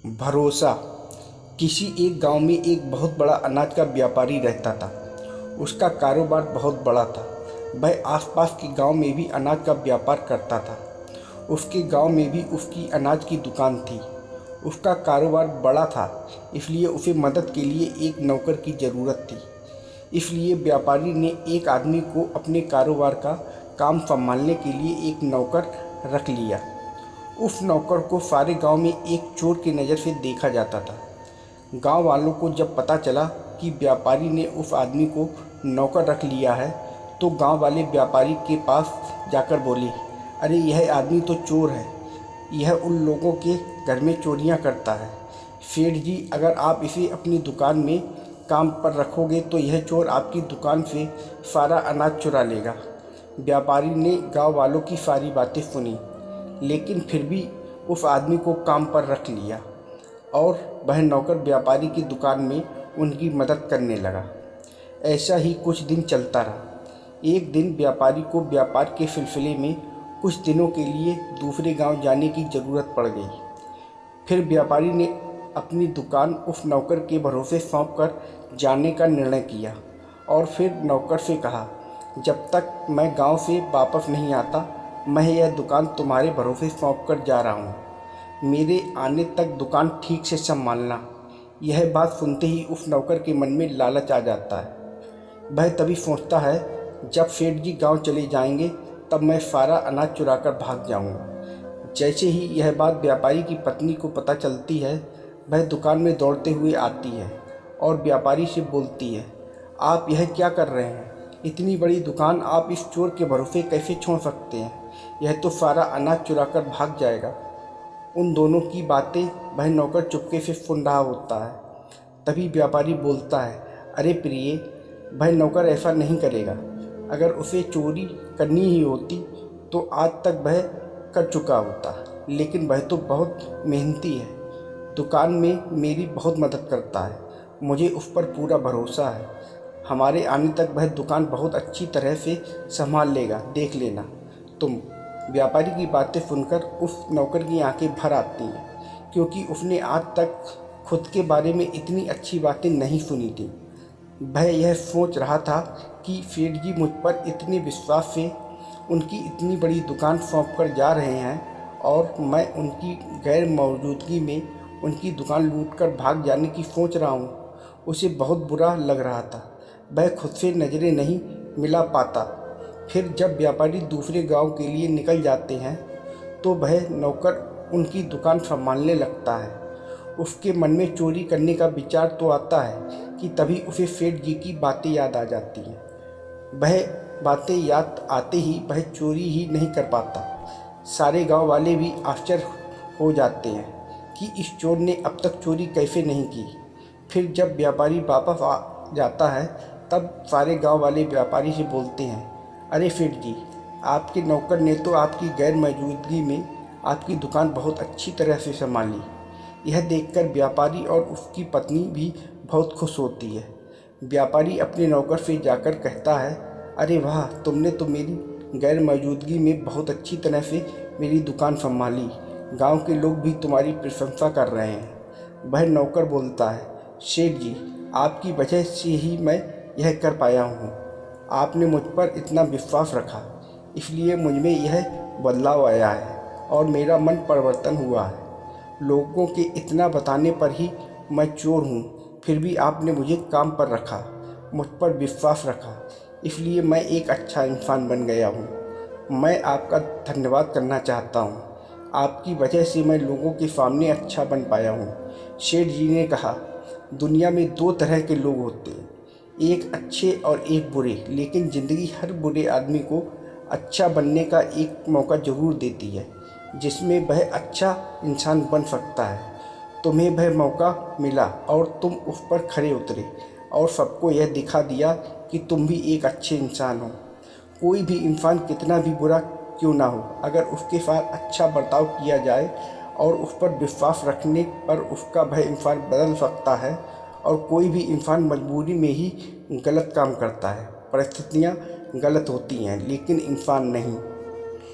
भरोसा। किसी एक गांव में एक बहुत बड़ा अनाज का व्यापारी रहता था। उसका कारोबार बहुत बड़ा था। वह आसपास के गांव में भी अनाज का व्यापार करता था। उसके गांव में भी उसकी अनाज की दुकान थी। उसका कारोबार बड़ा था, इसलिए उसे मदद के लिए एक नौकर की ज़रूरत थी। इसलिए व्यापारी ने एक आदमी को अपने कारोबार का काम संभालने के लिए एक नौकर रख लिया। उस नौकर को सारे गांव में एक चोर की नज़र से देखा जाता था। गांव वालों को जब पता चला कि व्यापारी ने उस आदमी को नौकर रख लिया है, तो गांव वाले व्यापारी के पास जाकर बोले, अरे यह आदमी तो चोर है, यह उन लोगों के घर में चोरियां करता है। सेठ जी, अगर आप इसे अपनी दुकान में काम पर रखोगे तो यह चोर आपकी दुकान से सारा अनाज चुरा लेगा। व्यापारी ने गांव वालों की सारी बातें सुनी, लेकिन फिर भी उस आदमी को काम पर रख लिया और वह नौकर व्यापारी की दुकान में उनकी मदद करने लगा। ऐसा ही कुछ दिन चलता रहा। एक दिन व्यापारी को व्यापार के सिलसिले में कुछ दिनों के लिए दूसरे गांव जाने की ज़रूरत पड़ गई। फिर व्यापारी ने अपनी दुकान उस नौकर के भरोसे सौंप कर जाने का निर्णय किया और फिर नौकर से कहा, जब तक मैं गांव से वापस नहीं आता, मैं यह दुकान तुम्हारे भरोसे सौंप कर जा रहा हूँ। मेरे आने तक दुकान ठीक से संभालना। यह बात सुनते ही उस नौकर के मन में लालच आ जाता है। वह तभी सोचता है, जब सेठ जी गांव चले जाएंगे तब मैं सारा अनाज चुराकर भाग जाऊंगा। जैसे ही यह बात व्यापारी की पत्नी को पता चलती है, वह दुकान में दौड़ते हुए आती है और व्यापारी से बोलती है, आप यह क्या कर रहे हैं? इतनी बड़ी दुकान आप इस चोर के भरोसे कैसे छोड़ सकते हैं? यह तो सारा अनाज चुराकर भाग जाएगा। उन दोनों की बातें वह नौकर चुपके से सुन रहा होता है। तभी व्यापारी बोलता है, अरे प्रिय, वह नौकर ऐसा नहीं करेगा। अगर उसे चोरी करनी ही होती तो आज तक वह कर चुका होता, लेकिन वह तो बहुत मेहनती है। दुकान में मेरी बहुत मदद करता है, मुझे उस पर पूरा भरोसा है। हमारे आने तक वह दुकान बहुत अच्छी तरह से संभाल लेगा, देख लेना तुम। व्यापारी की बातें सुनकर उस नौकर की आंखें भर आती हैं, क्योंकि उसने आज तक खुद के बारे में इतनी अच्छी बातें नहीं सुनी थी। वह यह सोच रहा था कि सेठ जी मुझ पर इतने विश्वास से उनकी इतनी बड़ी दुकान सौंप कर जा रहे हैं और मैं उनकी गैर मौजूदगी में उनकी दुकान लूटकर भाग जाने की सोच रहा हूँ। उसे बहुत बुरा लग रहा था। वह खुद से नज़रें नहीं मिला पाता। फिर जब व्यापारी दूसरे गांव के लिए निकल जाते हैं तो वह नौकर उनकी दुकान संभालने लगता है। उसके मन में चोरी करने का विचार तो आता है कि तभी उसे सेठ जी की बातें याद आ जाती हैं। वह बातें याद आते ही वह चोरी ही नहीं कर पाता। सारे गांव वाले भी आश्चर्य हो जाते हैं कि इस चोर ने अब तक चोरी कैसे नहीं की। फिर जब व्यापारी वापस आ जाता है तब सारे गांव वाले व्यापारी से बोलते हैं, अरे सेठ जी, आपके नौकर ने तो आपकी गैर मौजूदगी में आपकी दुकान बहुत अच्छी तरह से संभाली। यह देखकर व्यापारी और उसकी पत्नी भी बहुत खुश होती है। व्यापारी अपने नौकर से जाकर कहता है, अरे वाह, तुमने तो मेरी गैर मौजूदगी में बहुत अच्छी तरह से मेरी दुकान संभाली। गांव के लोग भी तुम्हारी प्रशंसा कर रहे हैं। वह नौकर बोलता है, सेठ जी, आपकी वजह से ही मैं यह कर पाया हूँ। आपने मुझ पर इतना विश्वास रखा, इसलिए मुझ में यह बदलाव आया है और मेरा मन परिवर्तन हुआ है। लोगों के इतना बताने पर ही मैं चोर हूँ, फिर भी आपने मुझे काम पर रखा, मुझ पर विश्वास रखा, इसलिए मैं एक अच्छा इंसान बन गया हूँ। मैं आपका धन्यवाद करना चाहता हूँ। आपकी वजह से मैं लोगों के सामने अच्छा बन पाया हूँ। सेठ जी ने कहा, दुनिया में दो तरह के लोग होते हैं, एक अच्छे और एक बुरे, लेकिन ज़िंदगी हर बुरे आदमी को अच्छा बनने का एक मौका ज़रूर देती है, जिसमें वह अच्छा इंसान बन सकता है। तुम्हें वह मौका मिला और तुम उस पर खरे उतरे और सबको यह दिखा दिया कि तुम भी एक अच्छे इंसान हो। कोई भी इंसान कितना भी बुरा क्यों ना हो, अगर उसके साथ अच्छा बर्ताव किया जाए और उस पर विश्वास रखने पर उसका वह इंसान बदल सकता है। और कोई भी इंसान मजबूरी में ही गलत काम करता है। परिस्थितियाँ गलत होती हैं, लेकिन इंसान नहीं।